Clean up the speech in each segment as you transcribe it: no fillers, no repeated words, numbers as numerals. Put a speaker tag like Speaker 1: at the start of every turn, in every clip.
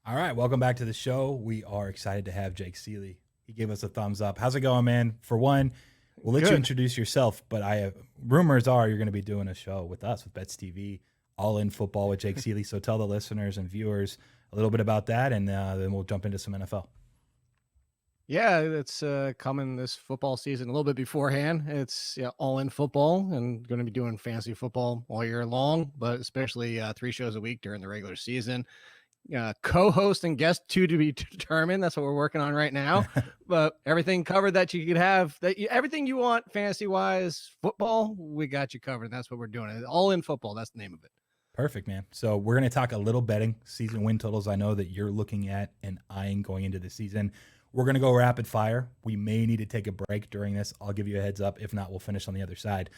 Speaker 1: All right, welcome back to the show. We are excited to have Jake Ciely. He gave us a thumbs up. How's it going, man? For one, we'll let you
Speaker 2: Good.
Speaker 1: introduce yourself, but rumors are you're going to be doing a show with us with Bets TV, All in Football with Jake Ciely. So tell the listeners and viewers a little bit about that, and then we'll jump into some NFL.
Speaker 2: Yeah, it's coming this football season a little bit beforehand. It's all in football and going to be doing fantasy football all year long, but especially 3 shows a week during the regular season. Co-host and guest two to be determined. That's what we're working on right now. But everything covered that you could have, everything you want fantasy wise, football, we got you covered. That's what we're doing. All in football. That's the name of it.
Speaker 1: Perfect, man. So we're going to talk a little betting, season win totals. I know that you're looking at and eyeing going into the season. We're going to go rapid fire. We may need to take a break during this. I'll give you a heads up. If not, we'll finish on the other side.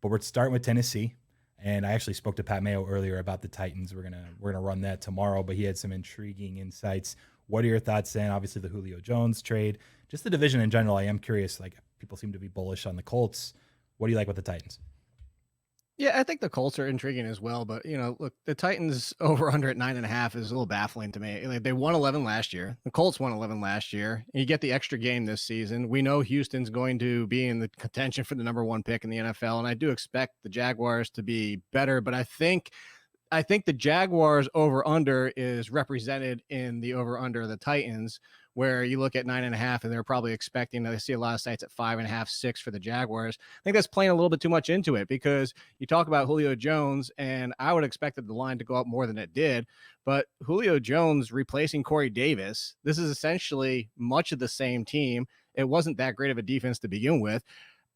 Speaker 1: But we're starting with Tennessee. And I actually spoke to Pat Mayo earlier about the Titans. We're gonna run that tomorrow, but he had some intriguing insights. What are your thoughts then? Obviously the Julio Jones trade, just the division in general. I am curious. Like, people seem to be bullish on the Colts. What do you like with the Titans?
Speaker 2: Yeah, I think the Colts are intriguing as well, but look, the Titans over under at 9.5 is a little baffling to me. Like, they won 11 last year. The Colts won 11 last year. And you get the extra game this season. We know Houston's going to be in the contention for the number one pick in the NFL, and I do expect the Jaguars to be better, but I think the Jaguars over under is represented in the over under of the Titans, where you look at 9.5 and they're probably expecting to see a lot of sites at 5.5, 6 for the Jaguars. I think that's playing a little bit too much into it because you talk about Julio Jones, and I would have expected the line to go up more than it did. But Julio Jones replacing Corey Davis, this is essentially much of the same team. It wasn't that great of a defense to begin with.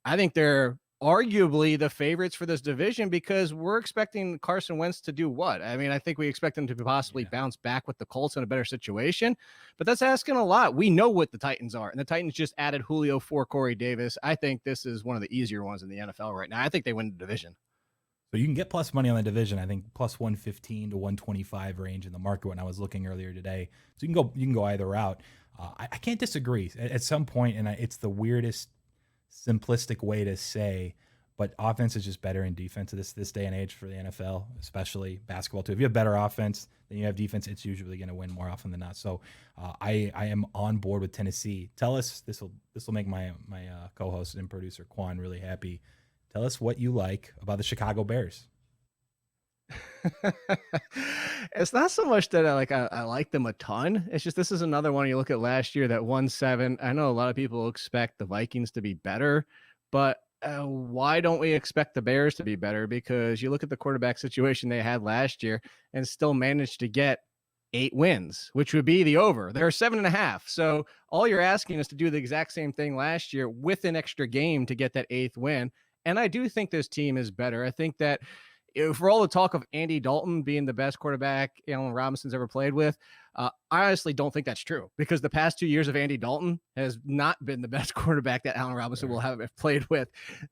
Speaker 2: I think they're arguably the favorites for this division because we're expecting Carson Wentz to do what? I mean, I think we expect him to possibly bounce back with the Colts in a better situation, but that's asking a lot. We know what the Titans are, and the Titans just added Julio for Corey Davis. I think this is one of the easier ones in the NFL right now. I think they win the division.
Speaker 1: So you can get plus money on the division. I think plus 115 to 125 range in the market when I was looking earlier today. So you can go either route. I can't disagree. At some point, and it's the weirdest simplistic way to say, but offense is just better in defense this day and age for the NFL, especially basketball too. If you have better offense than you have defense, it's usually going to win more often than not. So I am on board with Tennessee. Tell us, this will make my co-host and producer Quan really happy. Tell us what you like about the Chicago Bears.
Speaker 2: It's not so much that I like them a ton. It's just this is another one. You look at last year that 1-7. I know a lot of people expect the Vikings to be better, but why don't we expect the Bears to be better? Because you look at the quarterback situation they had last year and still managed to get 8 wins, which would be the over. They're 7.5. So all you're asking is to do the exact same thing last year with an extra game to get that 8th win. And I do think this team is better. I think that for all the talk of Andy Dalton being the best quarterback Allen Robinson's ever played with, I honestly don't think that's true because the past 2 years of Andy Dalton has not been the best quarterback that Allen Robinson will have played with.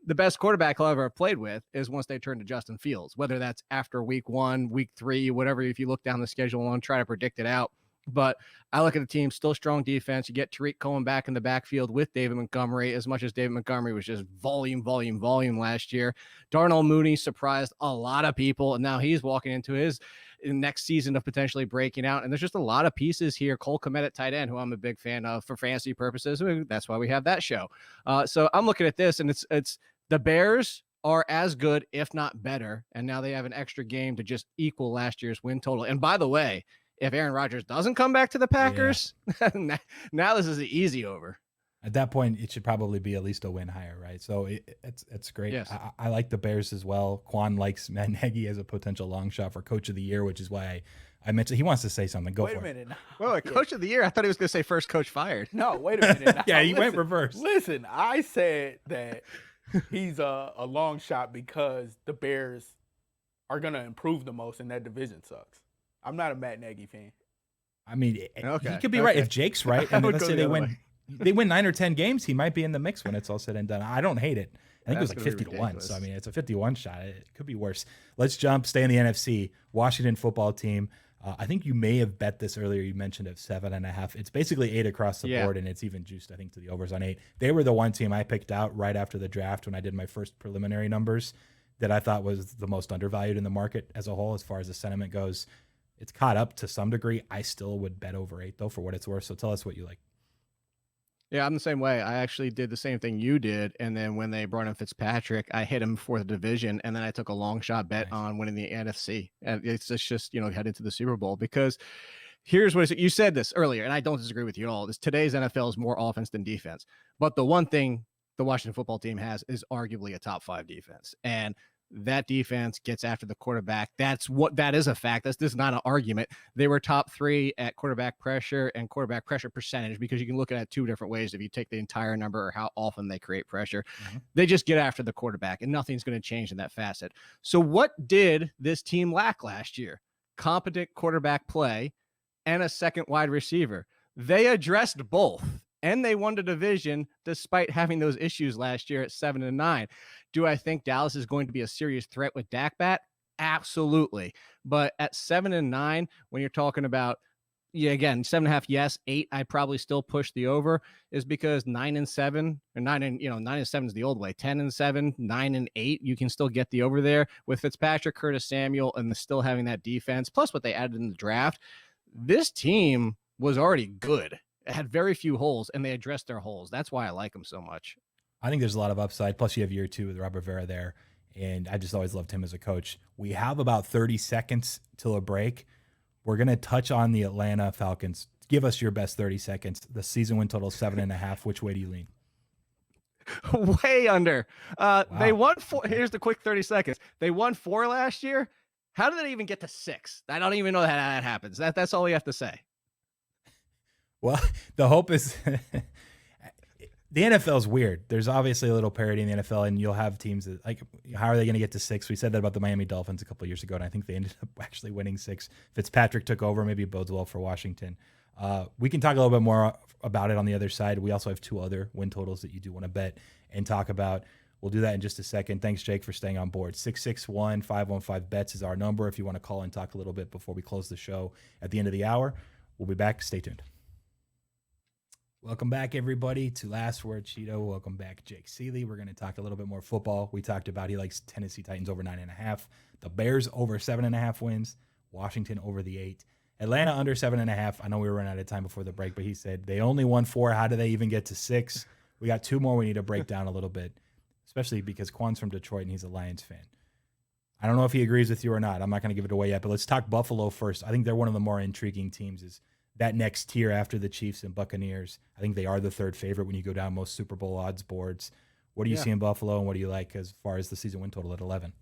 Speaker 2: The best quarterback he'll ever played with is once they turn to Justin Fields, whether that's after week 1, week 3, whatever. If you look down the schedule and try to predict it out. But I look at the team, still strong defense. You get Tariq Cohen back in the backfield with David Montgomery, as much as David Montgomery was just volume last year. Darnell Mooney surprised a lot of people, and now he's walking into his next season of potentially breaking out. And there's just a lot of pieces here. Cole Kmet at tight end, who I'm a big fan of for fantasy purposes. That's why we have that show. So I'm looking at this, and it's the Bears are as good, if not better. And now they have an extra game to just equal last year's win total. And by the way, if Aaron Rodgers doesn't come back to the Packers, now this is the easy over.
Speaker 1: At that point, it should probably be at least a win higher, right? So it's great.
Speaker 2: Yes.
Speaker 1: I like the Bears as well. Quan likes Matt Nagy as a potential long shot for Coach of the Year, which is why I mentioned he wants to say something. Go for it.
Speaker 3: Wait a minute.
Speaker 2: Well, Coach of the Year, I thought he was going to say first coach fired.
Speaker 3: No, wait a minute.
Speaker 1: Yeah, he went reverse.
Speaker 3: Listen, I said that he's a long shot because the Bears are going to improve the most and that division sucks. I'm not a Matt Nagy fan.
Speaker 1: I mean, he could be right. If Jake's right, and let's say they win 9 or 10 games, he might be in the mix when it's all said and done. I don't hate it. I think it was like 50-1. So, I mean, it's a 51 shot. It could be worse. Let's stay in the NFC. Washington football team. I think you may have bet this earlier. You mentioned of 7.5. It's basically 8 across the board, and it's even juiced, I think, to the overs on 8. They were the one team I picked out right after the draft when I did my first preliminary numbers that I thought was the most undervalued in the market as a whole as far as the sentiment goes. It's caught up to some degree. I still would bet over 8 though, for what it's worth. So tell us what you like.
Speaker 2: Yeah, I'm the same way. I actually did the same thing you did, and then when they brought in Fitzpatrick, I hit him for the division, and then I took a long shot bet
Speaker 1: Nice.
Speaker 2: on winning the NFC. And it's just head into the Super Bowl, because here's what you said this earlier, and I don't disagree with you at all. Is today's NFL is more offense than defense, but the one thing the Washington football team has is arguably a top 5 defense, and that defense gets after the quarterback. That is a fact. This is not an argument. They were top 3 at quarterback pressure and quarterback pressure percentage, because you can look at it 2 different ways if you take the entire number or how often they create pressure. They just get after the quarterback, and nothing's going to change in that facet. So what did this team lack last year? Competent quarterback play and a second wide receiver. They addressed both, and they won the division despite having those issues last year at 7-9. Do I think Dallas is going to be a serious threat with Dak back? Absolutely. But at 7-9, when you're talking about, again, 7.5, yes, 8, I probably still push the over, is because 9-7, or 9-7 is the old way. 10-7, 9-8, you can still get the over there with Fitzpatrick, Curtis Samuel, and still having that defense. Plus what they added in the draft, this team was already good. It had very few holes, and they addressed their holes. That's why I like them so much.
Speaker 1: I think there's a lot of upside. Plus, you have year 2 with Robert Vera there, and I just always loved him as a coach. We have about 30 seconds till a break. We're going to touch on the Atlanta Falcons. Give us your best 30 seconds. The season win total 7.5. Which way do you lean?
Speaker 2: Way under.
Speaker 1: Wow.
Speaker 2: They won 4. Here's the quick 30 seconds. They won 4 last year. How did they even get to 6? I don't even know how that happens. That's all we have to say.
Speaker 1: Well, the hope is the NFL is weird. There's obviously a little parity in the NFL, and you'll have teams that, like, how are they going to get to 6? We said that about the Miami Dolphins a couple of years ago, and I think they ended up actually winning 6. Fitzpatrick took over. Maybe it bodes well for Washington. We can talk a little bit more about it on the other side. We also have 2 other win totals that you do want to bet and talk about. We'll do that in just a second. Thanks, Jake, for staying on board. 661-515-BETS is our number if you want to call and talk a little bit before we close the show at the end of the hour. We'll be back. Stay tuned. Welcome back, everybody, to Last Word Cheetah. Welcome back, Jake Ciely. We're going to talk a little bit more football. We talked about he likes Tennessee Titans over 9.5, the Bears over 7.5 wins, Washington over the 8, Atlanta under 7.5. I know we were running out of time before the break, but he said they only won 4. How do they even get to 6? We got 2 more we need to break down a little bit, especially because Quan's from Detroit and he's a Lions fan. I don't know if he agrees with you or not. I'm not going to give it away yet, but let's talk Buffalo first. I think they're one of the more intriguing teams. Is that next tier after the Chiefs and Buccaneers. I think they are the 3rd favorite when you go down most Super Bowl odds boards. What do you see in Buffalo, and what do you like as far as the season win total at 11?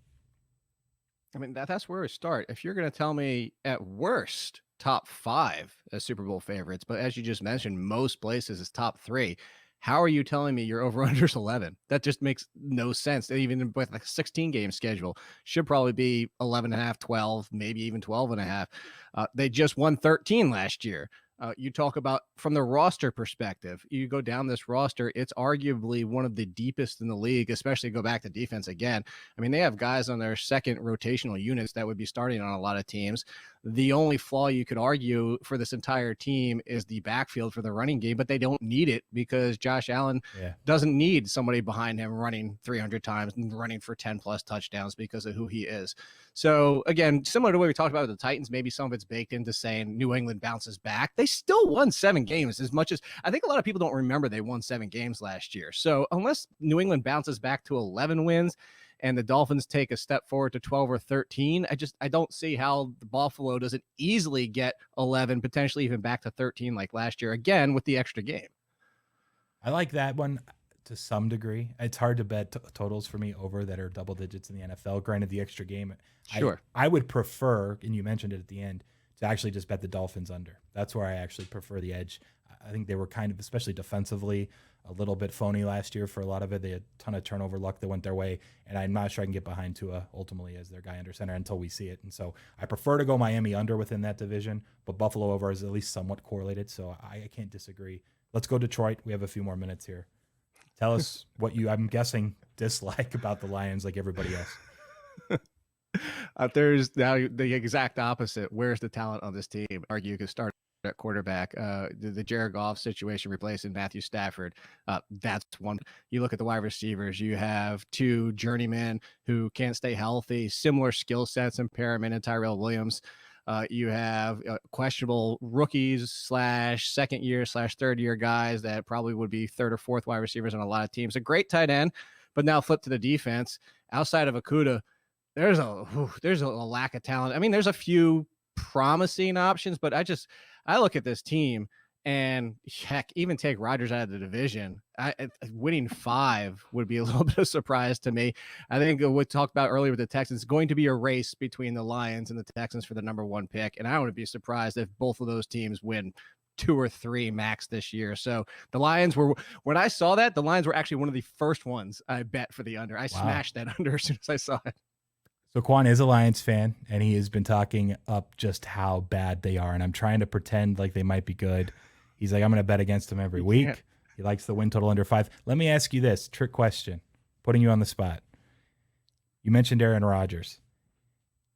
Speaker 2: I mean, that's where we start. If you're going to tell me at worst top 5 as Super Bowl favorites, but as you just mentioned, most places is top 3, how are you telling me your over-under's 11? That just makes no sense. Even with like a 16-game schedule, should probably be 11.5, 12, maybe even 12.5. They just won 13 last year. You talk about from the roster perspective, you go down this roster, it's arguably one of the deepest in the league, especially go back to defense again. I mean, they have guys on their second rotational units that would be starting on a lot of teams. The only flaw you could argue for this entire team is the backfield for the running game, but they don't need it because Josh Allen doesn't need somebody behind him running 300 times and running for 10 plus touchdowns because of who he is. So again, similar to what we talked about with the Titans, maybe some of it's baked into saying New England bounces back. They still won 7 games, as much as I think a lot of people don't remember they won 7 games last year. So unless New England bounces back to 11 wins and the Dolphins take a step forward to 12 or 13, I don't see how the Buffalo doesn't easily get 11, potentially even back to 13 like last year, again, with the extra game.
Speaker 1: I like that one to some degree. It's hard to bet totals for me over that are double digits in the NFL. Granted, the extra game,
Speaker 2: sure.
Speaker 1: I would prefer, and you mentioned it at the end, to actually just bet the Dolphins under. That's where I actually prefer the edge. I think they were kind of, especially defensively, a little bit phony last year for a lot of it. They had a ton of turnover luck that went their way, and I'm not sure I can get behind Tua ultimately as their guy under center until we see it. And so I prefer to go Miami under within that division, but Buffalo over is at least somewhat correlated, so I can't disagree. Let's go Detroit. We have a few more minutes here. Tell us what you, I'm guessing, dislike about the Lions like everybody else.
Speaker 2: There's now the exact opposite. Where's the talent on this team? Argue you could start at quarterback. The Jared Goff situation replacing Matthew Stafford. That's one. You look at the wide receivers. You have 2 journeymen who can't stay healthy, similar skill sets in Perriman and Tyrell Williams. You have questionable rookies / second year / third year guys that probably would be third or fourth wide receivers on a lot of teams. A great tight end, but now flip to the defense. Outside of Okudah, there's a lack of talent. I mean, there's a few promising options, but I look at this team and heck, even take Rodgers out of the division. Winning 5 would be a little bit of surprise to me. I think we talked about earlier with the Texans, it's going to be a race between the Lions and the Texans for the number 1 pick. And I wouldn't be surprised if both of those teams win 2 or 3 max this year. So the Lions when I saw that, the Lions were actually one of the first ones I bet for the under. I smashed that under as soon as I saw it.
Speaker 1: So Quan is a Lions fan, and he has been talking up just how bad they are. And I'm trying to pretend like they might be good. He's like, I'm going to bet against them every week. Yeah. He likes the win total under 5. Let me ask you this trick question, putting you on the spot. You mentioned Aaron Rodgers.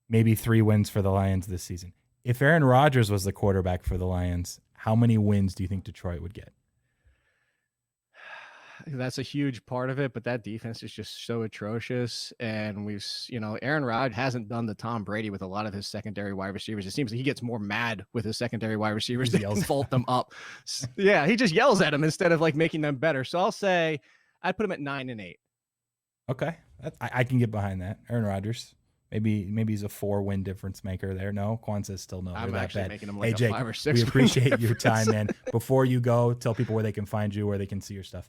Speaker 1: Maybe 3 wins for the Lions this season. If Aaron Rodgers was the quarterback for the Lions, how many wins do you think Detroit would get?
Speaker 2: That's a huge part of it, but that defense is just so atrocious. And Aaron Rodgers hasn't done the Tom Brady with a lot of his secondary wide receivers. It seems like he gets more mad with his secondary wide receivers than vault them up. Yeah, he just yells at them instead of like making them better. So I'll say I'd put him at 9-8.
Speaker 1: Okay, I can get behind that. Aaron Rodgers. Maybe he's a 4-win difference maker there. No, Quan says still no.
Speaker 2: I'm actually making him like
Speaker 1: hey, Jake,
Speaker 2: 5 or 6.
Speaker 1: We appreciate your time, man. Before you go, tell people where they can find you, where they can see your stuff.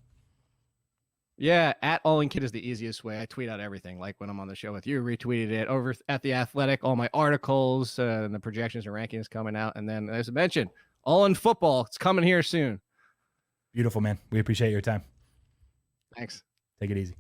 Speaker 2: Yeah, at All In Kid is the easiest way. I tweet out everything. Like when I'm on the show with you, retweeted it over at The Athletic, all my articles and the projections and rankings coming out. And then, as I mentioned, All In Football. It's coming here soon.
Speaker 1: Beautiful, man. We appreciate your time.
Speaker 2: Thanks.
Speaker 1: Take it easy.